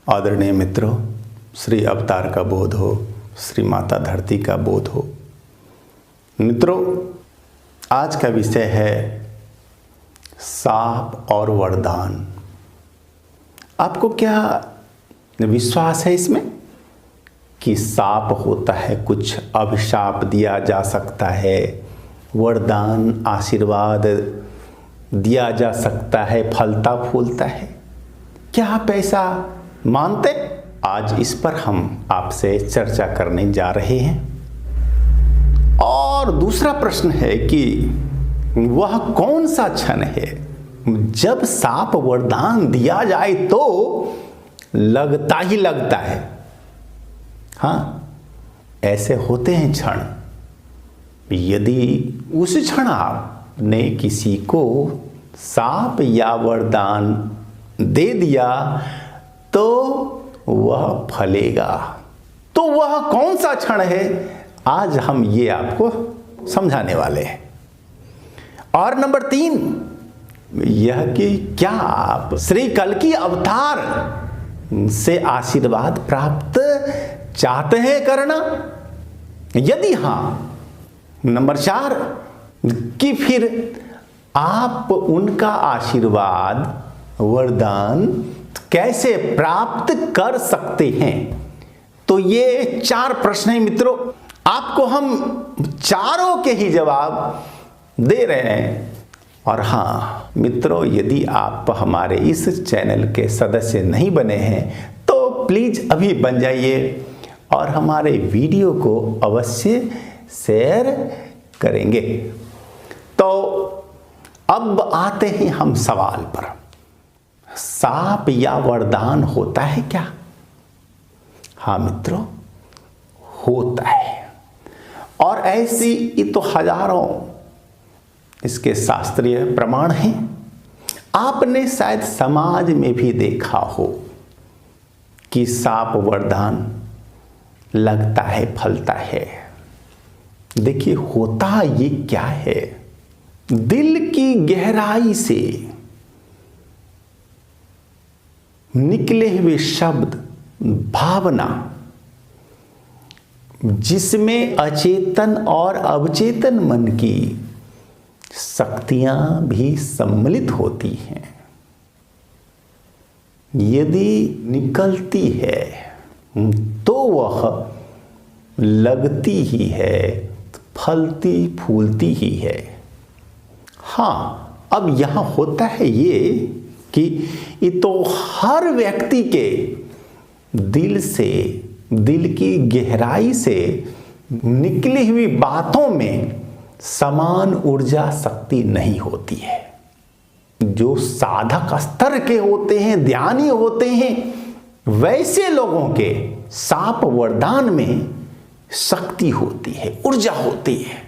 आदरणीय मित्रों, श्री अवतार का बोध हो, श्री माता धरती का बोध हो। मित्रों, आज का विषय है साप और वरदान। आपको क्या विश्वास है इसमें कि साप होता है, कुछ अभिशाप दिया जा सकता है, वरदान आशीर्वाद दिया जा सकता है, फलता फूलता है? क्या आप ऐसा मानते? आज इस पर हम आपसे चर्चा करने जा रहे हैं। और दूसरा प्रश्न है कि वह कौन सा क्षण है जब साप वरदान दिया जाए तो लगता ही लगता है। हाँ, ऐसे होते हैं क्षण। यदि उस क्षण आपने किसी को साप या वरदान दे दिया तो वह फलेगा। तो वह कौन सा क्षण है, आज हम ये आपको समझाने वाले हैं। और नंबर 3, यह कि क्या आप श्री कल्कि अवतार से आशीर्वाद प्राप्त चाहते हैं करना? यदि हाँ, नंबर 4, कि फिर आप उनका आशीर्वाद वरदान कैसे प्राप्त कर सकते हैं? तो ये 4 प्रश्न हैं मित्रों। आपको हम चारों के ही जवाब दे रहे हैं। और हाँ मित्रों, यदि आप हमारे इस चैनल के सदस्य नहीं बने हैं तो प्लीज अभी बन जाइए और हमारे वीडियो को अवश्य शेयर करेंगे। तो अब आते हैं हम सवाल पर। साप या वरदान होता है क्या? हाँ मित्रों, होता है। और ऐसी ये तो हजारों इसके शास्त्रीय प्रमाण हैं। आपने शायद समाज में भी देखा हो कि साप वरदान लगता है, फलता है। देखिए, होता ये क्या है? दिल की गहराई से निकले हुए शब्द, भावना, जिसमें अचेतन और अवचेतन मन की शक्तियां भी सम्मिलित होती हैं, यदि निकलती है तो वह लगती ही है, फलती फूलती ही है। हाँ, अब यहां होता है ये कि ये तो हर व्यक्ति के दिल से, दिल की गहराई से निकली हुई बातों में समान ऊर्जा शक्ति नहीं होती है। जो साधक स्तर के होते हैं, ध्यानी होते हैं, वैसे लोगों के साप वरदान में शक्ति होती है, ऊर्जा होती है।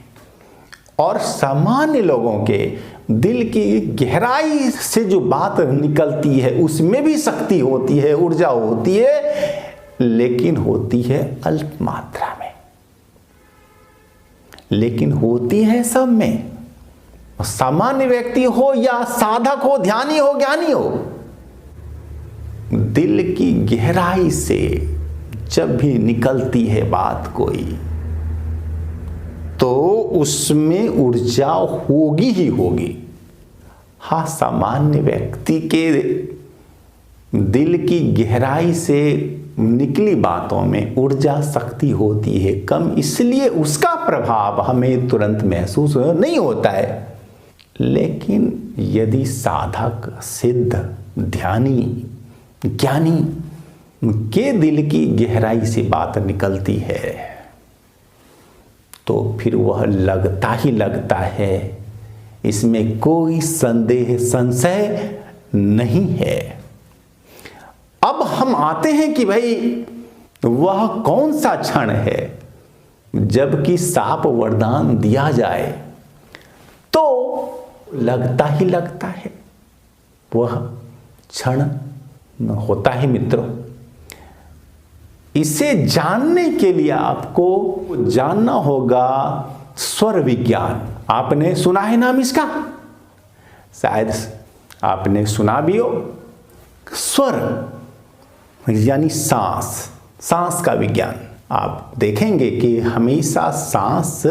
और सामान्य लोगों के दिल की गहराई से जो बात निकलती है उसमें भी शक्ति होती है, ऊर्जा होती है, लेकिन होती है अल्प मात्रा में। लेकिन होती है सब में। सामान्य व्यक्ति हो या साधक हो, ध्यानी हो, ज्ञानी हो, दिल की गहराई से जब भी निकलती है बात कोई, तो उसमें ऊर्जा होगी ही होगी। हाँ, सामान्य व्यक्ति के दिल की गहराई से निकली बातों में ऊर्जा शक्ति होती है कम, इसलिए उसका प्रभाव हमें तुरंत महसूस नहीं होता है। लेकिन यदि साधक, सिद्ध, ध्यानी, ज्ञानी के दिल की गहराई से बात निकलती है तो फिर वह लगता ही लगता है, इसमें कोई संदेह, संशय नहीं है। अब हम आते हैं कि भाई वह कौन सा क्षण है जबकि साप वरदान दिया जाए तो लगता ही लगता है। वह क्षण होता है मित्रों। इसे जानने के लिए आपको जानना होगा स्वर विज्ञान। आपने सुना है नाम इसका? शायद आपने सुना भी हो। स्वर यानी सांस का विज्ञान। आप देखेंगे कि हमेशा सांस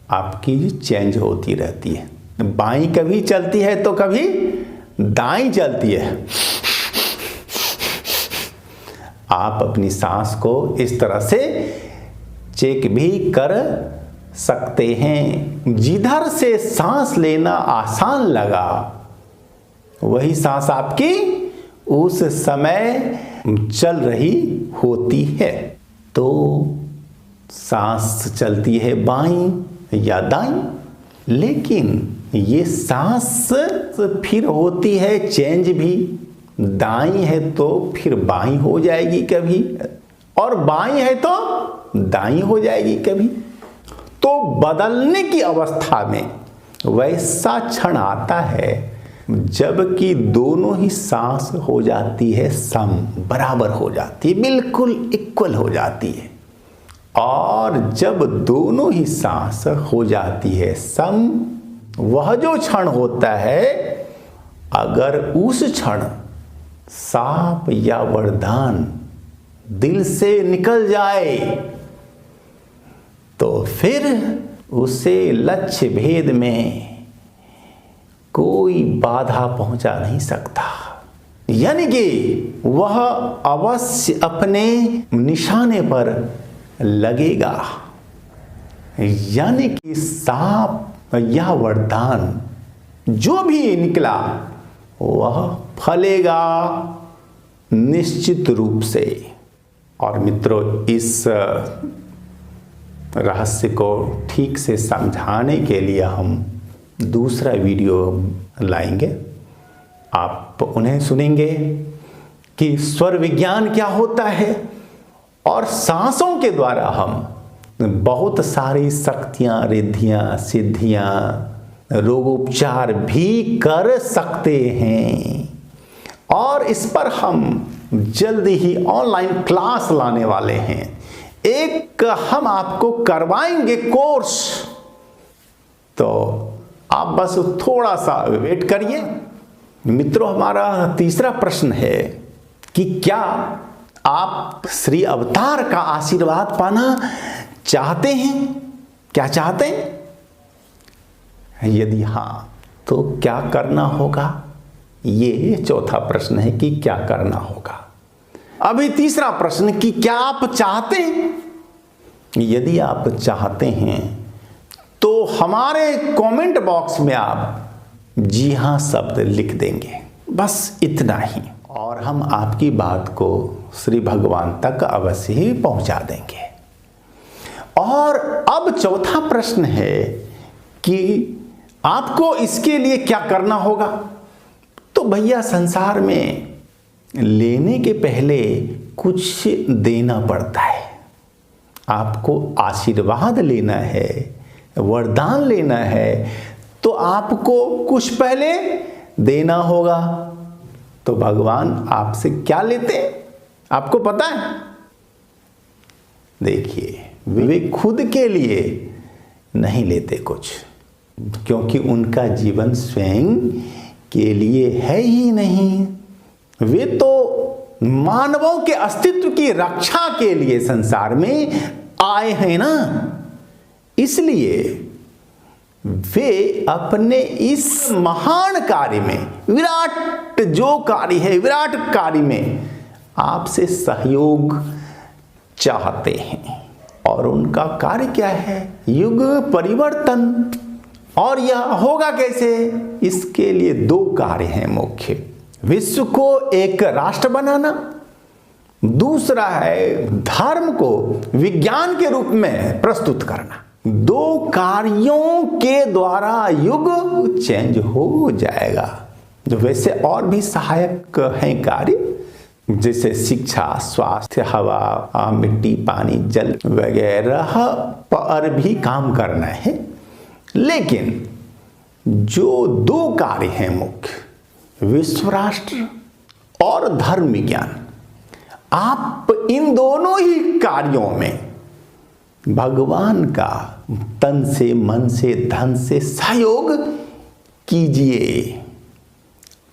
आपकी चेंज होती रहती है, बाईं कभी चलती है तो कभी दाईं चलती है। आप अपनी सांस को इस तरह से चेक भी कर सकते हैं। जिधर से सांस लेना आसान लगा वही सांस आपकी उस समय चल रही होती है। तो सांस चलती है बाईं या दाईं, लेकिन ये सांस फिर होती है चेंज भी। दाईं है तो फिर बाईं हो जाएगी कभी, और बाईं है तो दाईं हो जाएगी कभी। तो बदलने की अवस्था में वैसा क्षण आता है जबकि दोनों ही सांस हो जाती है सम, बराबर हो जाती है, बिल्कुल इक्वल हो जाती है। और जब दोनों ही सांस हो जाती है सम, वह जो क्षण होता है, अगर उस क्षण साप या वरदान दिल से निकल जाए तो फिर उसे लक्ष्य भेद में कोई बाधा पहुंचा नहीं सकता। यानी कि वह अवश्य अपने निशाने पर लगेगा। यानी कि सांप या वरदान जो भी निकला वह फलेगा निश्चित रूप से। और मित्रों, इस रहस्य को ठीक से समझाने के लिए हम दूसरा वीडियो लाएंगे। आप उन्हें सुनेंगे कि स्वर विज्ञान क्या होता है, और सांसों के द्वारा हम बहुत सारी शक्तियां, रिद्धियां, सिद्धियां, रोगोपचार भी कर सकते हैं। और इस पर हम जल्द ही ऑनलाइन क्लास लाने वाले हैं। एक हम आपको करवाएंगे कोर्स, तो आप बस थोड़ा सा वेट करिए। मित्रों, हमारा तीसरा प्रश्न है कि क्या आप श्री अवतार का आशीर्वाद पाना चाहते हैं? क्या चाहते हैं? यदि हाँ, तो क्या करना होगा? ये चौथा प्रश्न है कि क्या करना होगा। अभी तीसरा प्रश्न कि क्या आप चाहते हैं? यदि आप चाहते हैं तो हमारे कमेंट बॉक्स में आप जी हाँ शब्द लिख देंगे, बस इतना ही, और हम आपकी बात को श्री भगवान तक अवश्य ही पहुंचा देंगे। और अब चौथा प्रश्न है कि आपको इसके लिए क्या करना होगा। तो भैया, संसार में लेने के पहले कुछ देना पड़ता है। आपको आशीर्वाद लेना है, वरदान लेना है, तो आपको कुछ पहले देना होगा। तो भगवान आपसे क्या लेते हैं, आपको पता है? देखिए, वे खुद के लिए नहीं लेते कुछ, क्योंकि उनका जीवन स्वयं के लिए है ही नहीं। वे तो मानवों के अस्तित्व की रक्षा के लिए संसार में आए हैं ना। इसलिए वे अपने इस महान कार्य में, विराट जो कार्य है, विराट कार्य में आपसे सहयोग चाहते हैं। और उनका कार्य क्या है? युग परिवर्तन। और यह होगा कैसे? इसके लिए दो कार्य हैं मुख्य। विश्व को एक राष्ट्र बनाना, दूसरा है धर्म को विज्ञान के रूप में प्रस्तुत करना। दो कार्यों के द्वारा युग चेंज हो जाएगा। जो वैसे और भी सहायक हैं कार्य, जैसे शिक्षा, स्वास्थ्य, हवा, मिट्टी, पानी, जल वगैरह पर भी काम करना है। लेकिन जो दो कार्य हैं मुख्य, विश्व राष्ट्र और धर्म विज्ञान, आप इन दोनों ही कार्यों में भगवान का तन से, मन से, धन से सहयोग कीजिए।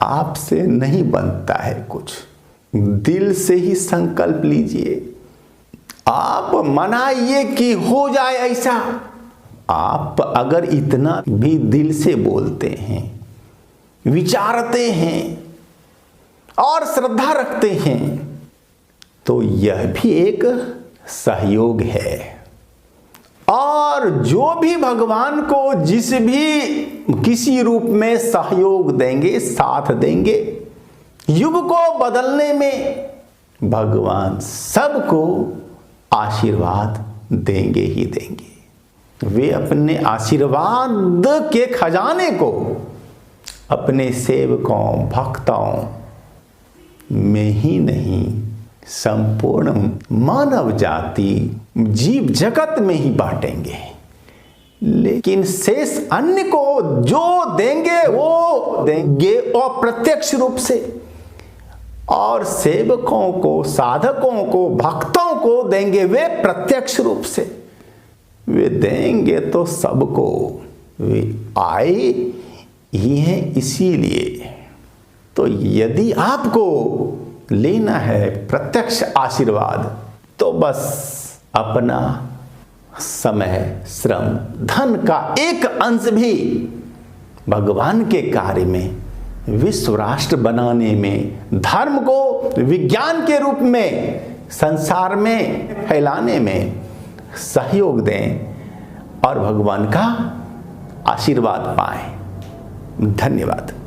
आपसे नहीं बनता है कुछ, दिल से ही संकल्प लीजिए, आप मनाइए कि हो जाए ऐसा। आप अगर इतना भी दिल से बोलते हैं, विचारते हैं और श्रद्धा रखते हैं, तो यह भी एक सहयोग है। और जो भी भगवान को जिस भी किसी रूप में सहयोग देंगे, साथ देंगे, युग को बदलने में भगवान सबको आशीर्वाद देंगे ही देंगे। वे अपने आशीर्वाद के खजाने को अपने सेवकों, भक्तों में ही नहीं, संपूर्ण मानव जाति, जीव जगत में ही बांटेंगे। लेकिन शेष अन्य को जो देंगे वो देंगे अप्रत्यक्ष रूप से, और सेवकों को, साधकों को, भक्तों को देंगे वे प्रत्यक्ष रूप से। वे देंगे तो सबको, वे आए ही हैं इसीलिए। तो यदि आपको लेना है प्रत्यक्ष आशीर्वाद, तो बस अपना समय, श्रम, धन का एक अंश भी भगवान के कार्य में, विश्व राष्ट्र बनाने में, धर्म को विज्ञान के रूप में संसार में फैलाने में सहयोग दें और भगवान का आशीर्वाद पाएं। धन्यवाद।